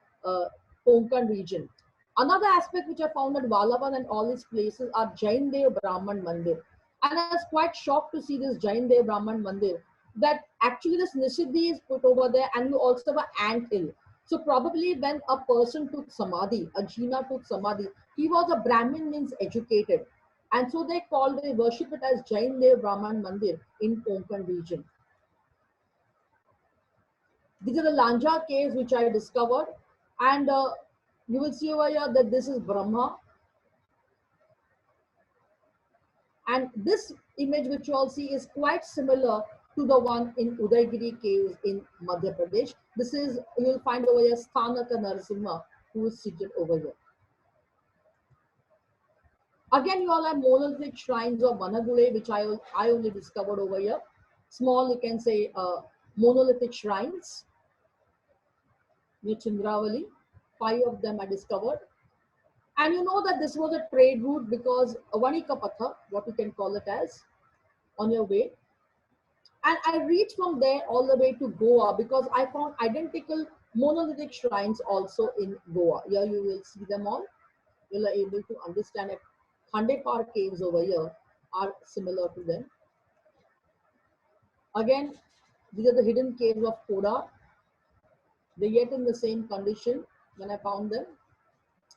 Konkan region. Another aspect which I found at Pallavas and all these places are Jain Brahman Mandir. And I was quite shocked to see this Jain Brahman Mandir, that actually this Nisiddhi is put over there, and you also have an ant hill. So probably when a person took Samadhi, a Jina took Samadhi, he was a Brahmin, means educated. And so they worship it as Jain Brahman Mandir in Konkan region. These are the Lanja caves which I discovered. And you will see over here that this is Brahma. And this image which you all see is quite similar to the one in Udaygiri caves in Madhya Pradesh. This is, you will find over here Sthanaka Narasimha, who is seated over here. Again, you all have monolithic shrines of Vanagule, which I only discovered over here. Small, you can say, monolithic shrines near Chindravali. 5 of them I discovered. And you know that this was a trade route because Vanika Patha, what you can call it as, on your way. And I reached from there all the way to Goa because I found identical monolithic shrines also in Goa. Here you will see them all. You'll be able to understand that Khandepar caves over here are similar to them. Again, these are the hidden caves of Koda. They're yet in the same condition when I found them.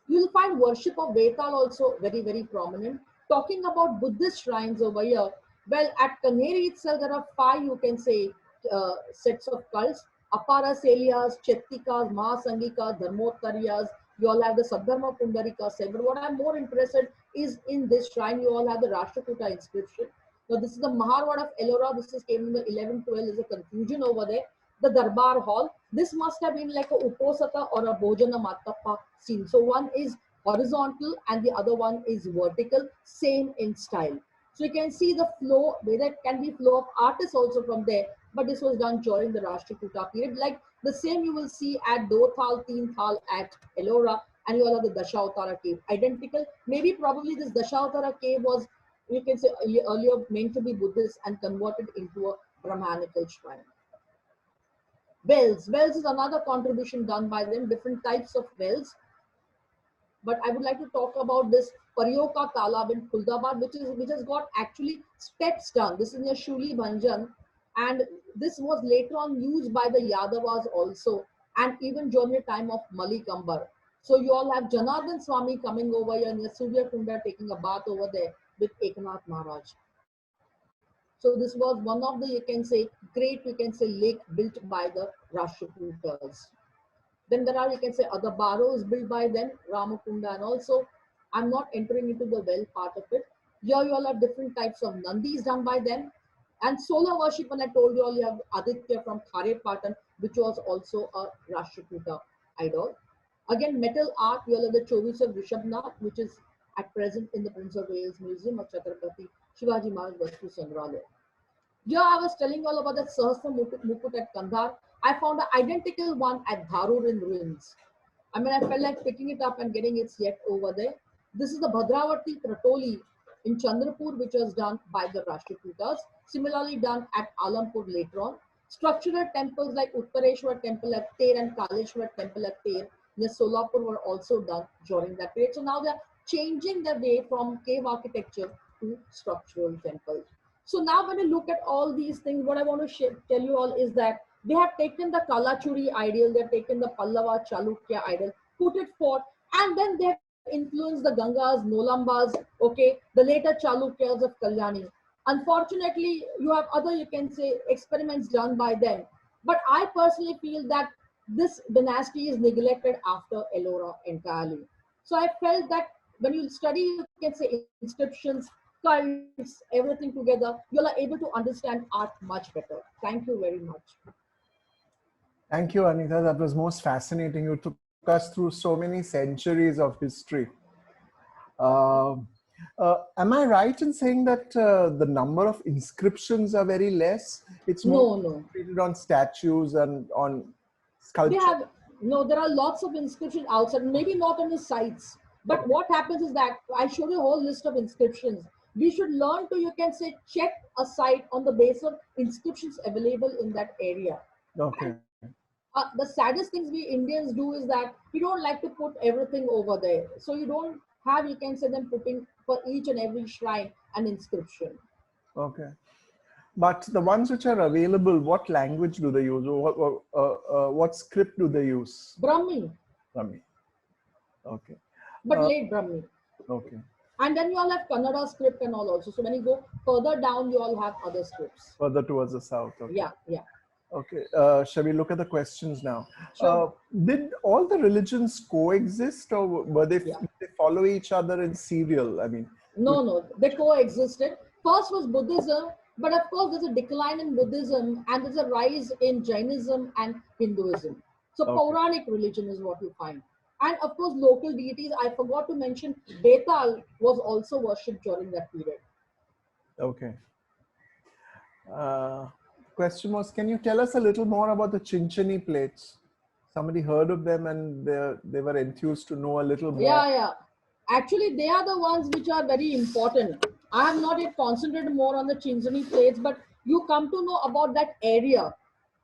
You will find worship of Vetal also very, very prominent. Talking about Buddhist shrines over here, well, at Kanheri itself, there are 5, you can say, sets of cults. Apara Selyas, Chettikas, Mahasangikas, Dharmottaryas. You all have the Sadharma Pundarika several. What I'm more interested is in this shrine, you all have the Rashtrakuta inscription. Now, this is the Maharwad of Ellora. This is came in the 1112. There's a confusion over there. The Darbar Hall. This must have been like a Uposata or a Bhojana Matappa scene. So one is horizontal and the other one is vertical, same in style. So you can see the flow, there can be flow of artists also from there, but this was done during the Rashtrakuta period. Like the same you will see at Dothal, Teenthal at Ellora, and you all have the Dashavatara cave. Identical. Maybe probably this Dashavatara cave was, you can say, earlier meant to be Buddhist and converted into a Brahmanical shrine. Wells. Wells is another contribution done by them, different types of wells. But I would like to talk about this Paryoka Talab in Kuldabad, which has got actually steps done. This is near Shuli Bhanjan, and this was later on used by the Yadavas also, and even during the time of Malik Ambar. So you all have Janardhan Swami coming over here near Surya Kunda taking a bath over there with Eknath Maharaj. So this was one of the, you can say, great, you can say, lake built by the Rashtrakutas. Then there are, you can say, other barrows built by them, Ramakunda, and also, I'm not entering into the well part of it. Here you all have different types of Nandis done by them. And solar worship, when I told you all, you have Aditya from Khare Patan, which was also a Rashtrakuta idol. Again, metal art, you all have the Chovis of Rishabnath, which is at present in the Prince of Wales Museum of Chhatrapati Shivaji Maharaj Vastu Sangralaya. Here I was telling you all about that Sahasra Mukut at Kandhar. I found an identical one at Dharur in ruins. I mean, I felt like picking it up and getting its yet over there. This is the Bhadravati Kratoli in Chandrapur, which was done by the Rashtrakutas. Similarly done at Alampur later on. Structural temples like Uttareshwar Temple at Ter and Kaleshwar Temple at Ter near Solapur were also done during that period. So now they're changing their way from cave architecture to structural temples. So now when you look at all these things, what I want to tell you all is that they have taken the Kalachuri ideal, they've taken the Pallava Chalukya ideal, put it forth, and then they've influenced the Gangas, Nolambas, okay, the later Chalukyas of Kalyani. Unfortunately, you have other, you can say, experiments done by them. But I personally feel that this dynasty is neglected after Ellora entirely. So I felt that when you study, you can say, inscriptions, cults, everything together, you'll are able to understand art much better. Thank you very much. Thank you, Anita. That was most fascinating. You took us through so many centuries of history. Am I right in saying that the number of inscriptions are very less? It's more treated on statues and on sculpture. There are lots of inscriptions outside, maybe not on the sites. But what happens is that I showed you a whole list of inscriptions. We should learn to, you can say, check a site on the basis of inscriptions available in that area. Okay. the saddest things we Indians do is that we don't like to put everything over there. So you don't have, you can say, them putting for each and every shrine an inscription. Okay. But the ones which are available, what language do they use? Or what script do they use? Brahmi. Brahmi. Okay. But late Brahmi. Okay. And then you all have Kannada script and all also. So when you go further down, you all have other scripts. Further towards the south. Okay. Yeah, yeah. Okay. Shall we look at the questions now? Sure. Did all the religions coexist, or were they, they follow each other in serial? I mean, no, they coexisted. First was Buddhism, but of course there's a decline in Buddhism and there's a rise in Jainism and Hinduism. So Puranic religion is what you find. And of course, local deities. I forgot to mention, Betal was also worshipped during that period. Okay. Question was, can you tell us a little more about the Chinchilla plates? Somebody heard of them and they were enthused to know a little more. Yeah. Actually, they are the ones which are very important. I have not yet concentrated more on the Chinchilla plates, but you come to know about that area.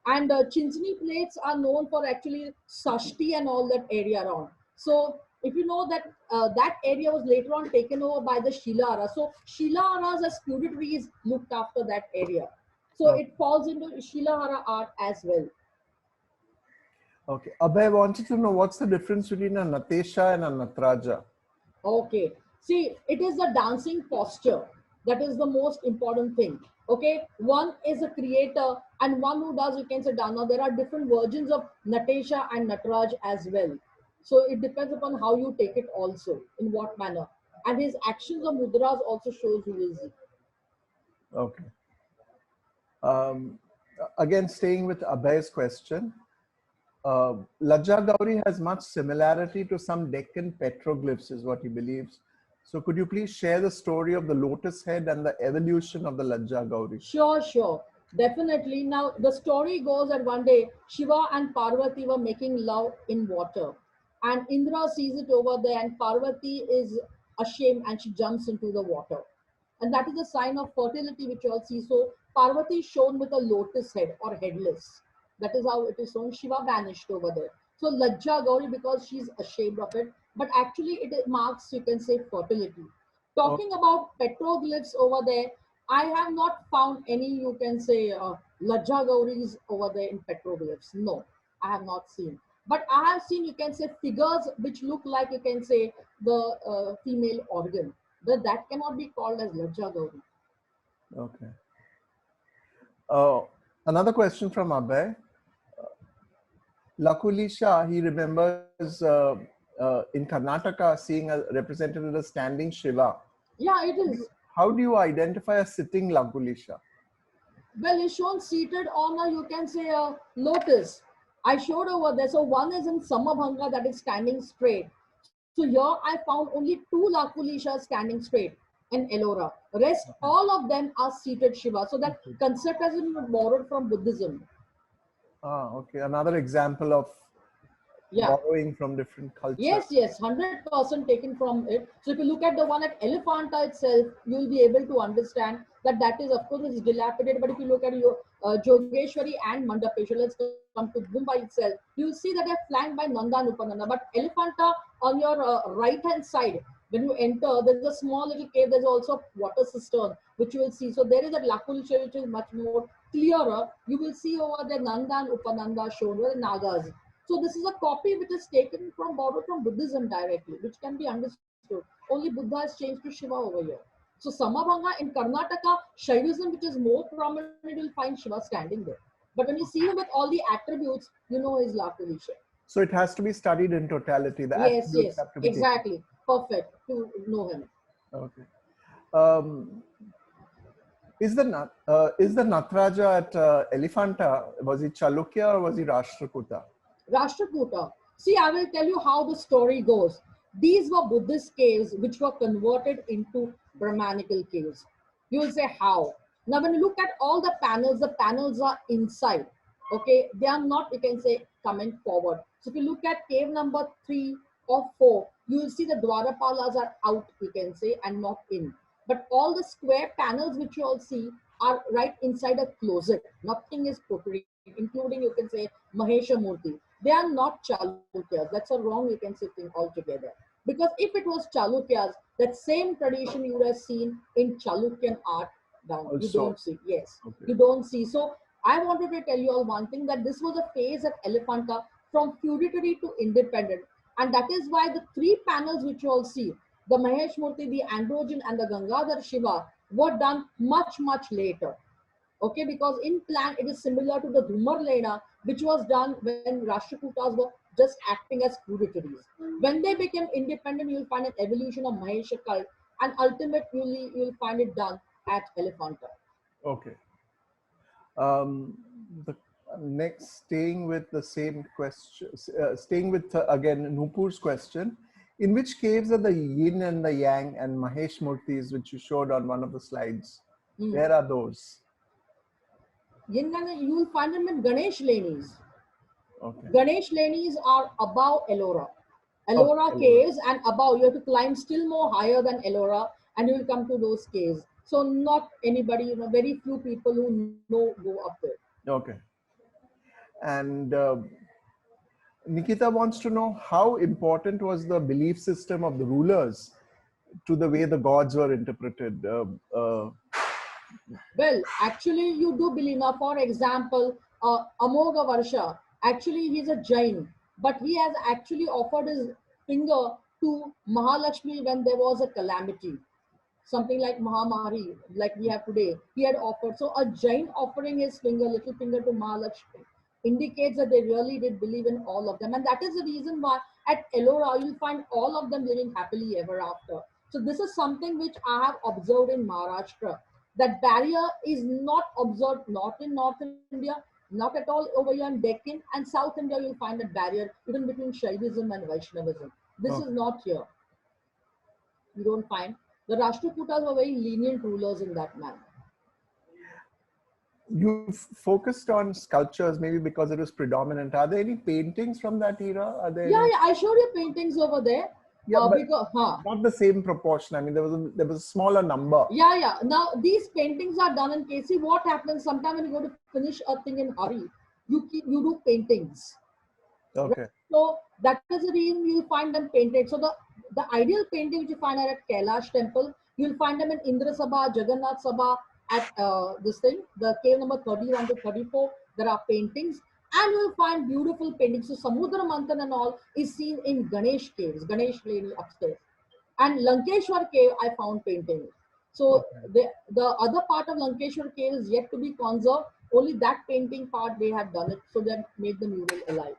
And Chinchilla plates are known for actually Shashti and all that area around. So if you know that that area was later on taken over by the Shilara. So Shilaras as feudatories looked after that area. So it falls into Shilahara art as well. Okay. Abhay wanted to know what's the difference between a Natesha and a Natraja. Okay. See, it is the dancing posture. That is the most important thing. Okay. One is a creator and one who does, you can say, Dana. There are different versions of Natesha and Natraj as well. So it depends upon how you take it also, in what manner. And his actions or mudras also shows who is he. Okay. Again, staying with Abhay's question, Lajja Gauri has much similarity to some Deccan petroglyphs, is what he believes. So could you please share the story of the lotus head and the evolution of the Lajja Gauri? Sure. Definitely. Now, the story goes that one day, Shiva and Parvati were making love in water. And Indra sees it over there and Parvati is ashamed and she jumps into the water. And that is a sign of fertility which you all see. So Parvati is shown with a lotus head or headless. That is how it is shown. Shiva vanished over there. So Lajja Gauri, because she's ashamed of it, but actually it marks, you can say, fertility. Talking about petroglyphs over there, I have not found any, you can say, Lajja Gauris over there in petroglyphs. No, I have not seen. But I have seen, you can say, figures which look like, you can say, the female organ. But that cannot be called as Lajja Gauri. Okay. Another question from Abhay. Lakulisha, he remembers in Karnataka seeing a represented as standing Shiva. Yeah, it is. How do you identify a sitting Lakulisha? Well, it's shown seated on a, you can say, a lotus. I showed over there. So one is in Samabhanga, that is standing straight. So here I found only two Lakulishas standing straight in Ellora. Rest, all of them are seated Shiva. So that concept has been borrowed from Buddhism. Okay. Another example of borrowing from different cultures. Yes, 100% taken from it. So if you look at the one at Elephanta itself, you will be able to understand that that is, of course, it's dilapidated. But if you look at your Jogeshwari and Mandapeshwar, let's come to Mumbai itself, you will see that they're flanked by Nanda and Upananda. But Elephanta, on your right-hand side, when you enter, there's a small little cave. There's also a water cistern, which you will see. So there is a Lakulisha, which is much more clearer. You will see over there Nanda and Upananda shown, where the Nagas. So this is a copy which is taken from, borrowed from Buddhism directly, which can be understood. Only Buddha has changed to Shiva over here. So Samabhanga in Karnataka, Shaivism, which is more prominent, you'll find Shiva standing there. But when you see him with all the attributes, you know he's Lakulisha. So it has to be studied in totality. The yes, exactly. Taken. Perfect to know him. Okay. Is the Natraja at Elephanta, was he Chalukya or was he Rashtrakuta? Rashtrakuta. See, I will tell you how the story goes. These were Buddhist caves which were converted into Brahmanical caves. You will say how? Now, when you look at all the panels are inside. Okay, they are not, you can say, coming forward. So if you look at cave number 3 or 4, you will see the Dwarapalas are out, you can say, and not in. But all the square panels which you all see are right inside a closet. Nothing is portrayed including you can say Mahesha Murti. They are not Chalukyas. That's a wrong you can say thing altogether. Because if it was Chalukyas, that same tradition you would have seen in Chalukyan art down. You Also, don't see. Yes, okay. you don't see. So I wanted to tell you all one thing, that this was a phase at Elephanta from feudatory to independent. And that is why the three panels which you all see, the Mahesh Murti, the Androgen, and the Gangadhar Shiva, were done much, much later. Okay, because in plan it is similar to the Dhumar Lena, which was done when Rashtrakutas were just acting as feudatories. When they became independent, you will find an evolution of Mahesha Cult, and ultimately you will find it done at Elephanta. Okay. The next, staying with the same question, staying with again Nupur's question, in which caves are the yin and the yang and Mahesh Murtis, which you showed on one of the slides? Hmm. Where are those? Yin and you will find them in Ganesh Lanis. Okay. Ganesh Lanis are above Ellora. Okay. Ellora caves, and above you have to climb still more higher than Ellora, and you will come to those caves. So not anybody, very few people who know go up there. Okay. And Nikita wants to know how important was the belief system of the rulers to the way the gods were interpreted. Well, actually, you do believe. Now, for example, Amoga Varsha, actually, he's a Jain, but he has actually offered his finger to Mahalakshmi when there was a calamity, something like Mahamari, like we have today. He had offered. So, a Jain offering his finger, little finger to Mahalakshmi, indicates that they really did believe in all of them. And that is the reason why at Ellora, you'll find all of them living happily ever after. So, this is something which I have observed in Maharashtra. That barrier is not observed not in North India, not at all over here in Deccan, and South India you'll find a barrier even between Shaivism and Vaishnavism. This is Okay. not here. You don't find. The Rashtrakutas were very lenient rulers in that manner. You focused on sculptures, maybe because it was predominant. Are there any paintings from that era? Are there Yeah, any? yeah, I showed you paintings over there. Yeah, but Because, not the same proportion. I mean, there was a smaller number. yeah, yeah. Now these paintings are done in Casey. What happens sometimes when you go to finish a thing in hurry, you do paintings. Okay. Right? So that is the reason you'll find them painted. So the ideal painting which you find are at Kailash temple, you'll find them in Indra Sabha, Jagannath Sabha, at this thing, the cave number 31 to 34. There are paintings, and you'll find beautiful paintings. So Samudra Manthan and all is seen in Ganesh caves, Ganesh lady upstairs. And Lankeshwar cave, I found paintings. So Okay. the other part of Lankeshwar cave is yet to be conserved. Only that painting part they have done it, so they have made the mural alive.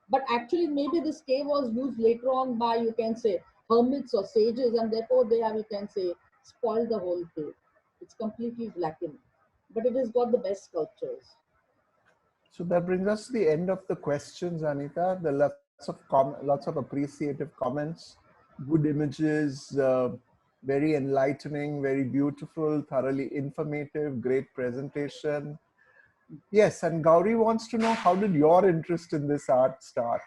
But actually, maybe this cave was used later on by, you can say, hermits or sages, and therefore they have, you can say, spoiled the whole cave. It's completely blackened, but it has got the best sculptures. So that brings us to the end of the questions, Anita. There are lots of appreciative comments, good images, very enlightening, very beautiful, thoroughly informative, great presentation. Yes, and Gauri wants to know, how did your interest in this art start?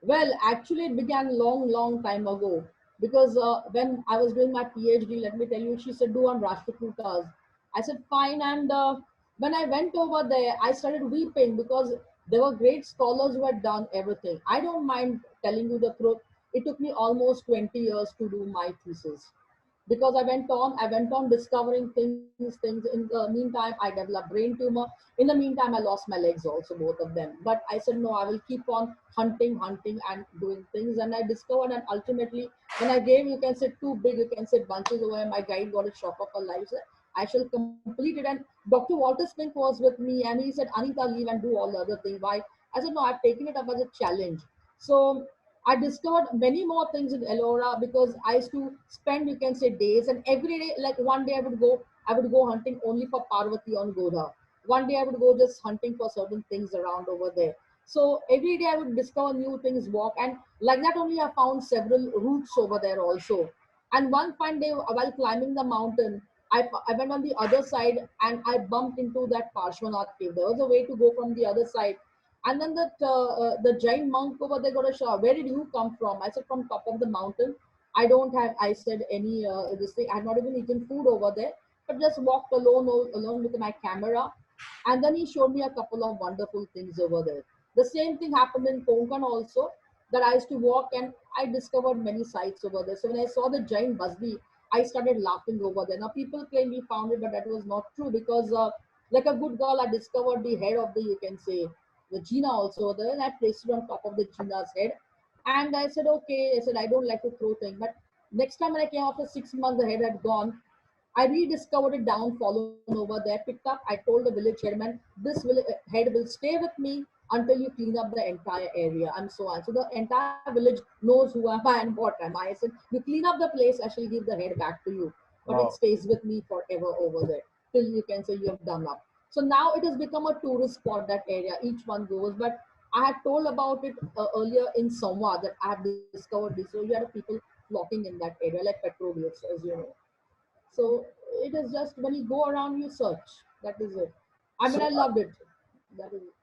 Well, actually, it began long, long time ago. Because when I was doing my PhD, let me tell you, she said, do on Rashtrakutas. I said, fine. And when I went over there, I started weeping because there were great scholars who had done everything. I don't mind telling you the truth. It took me almost 20 years to do my thesis because I went on discovering things. In the meantime, I developed brain tumor. In the meantime, I lost my legs also, both of them. But I said, no, I will keep on hunting and doing things. And I discovered, and ultimately, when I gave, you can say, two big, you can say, bunches away, my guide got a shock of her life. Said, I shall complete it. And Dr. Walter Spink was with me, and he said, Anita, leave and do all the other things. Why? I said, no, I've taken it up as a challenge. So I discovered many more things in Ellora because I used to spend, you can say, days, and every day, like one day I would go hunting only for Parvati on Godha. One day I would go just hunting for certain things around over there. So every day I would discover new things, walk, and like that only I found several routes over there also. And one fine day while climbing the mountain, I went on the other side and I bumped into that Parshvanath cave. There was a way to go from the other side, and then the giant monk over there got a shower. Where did you come from? I said, from top of the mountain. I don't have, I said, any this thing. I had not even eaten food over there, but just walked alone with my camera. And then he showed me a couple of wonderful things over there. The same thing happened in Konkan also, that I used to walk and I discovered many sites over there. So when I saw the giant Basdi, I started laughing over there. Now people claim we found it, but that was not true because, like a good girl, I discovered the head of the, you can say, the Gina also there, and I placed it on top of the Gina's head. And I said, okay, I said, I don't like to throw things. But next time when I came after 6 months, the head had gone. I rediscovered it down, fallen over there, picked up. I told the village chairman, this head will stay with me until you clean up the entire area, and so on. So the entire village knows who am I and what am I. I said, you clean up the place, I shall give the head back to you. But it Wow. stays with me forever over there till you can say you have done up. So now it has become a tourist spot, that area. Each one goes. But I had told about it earlier in Samwa that I have discovered this. So you had people flocking in that area like petroglyphs, as you know. So it is just when you go around, you search. That is it. I mean, So I loved it. That is it.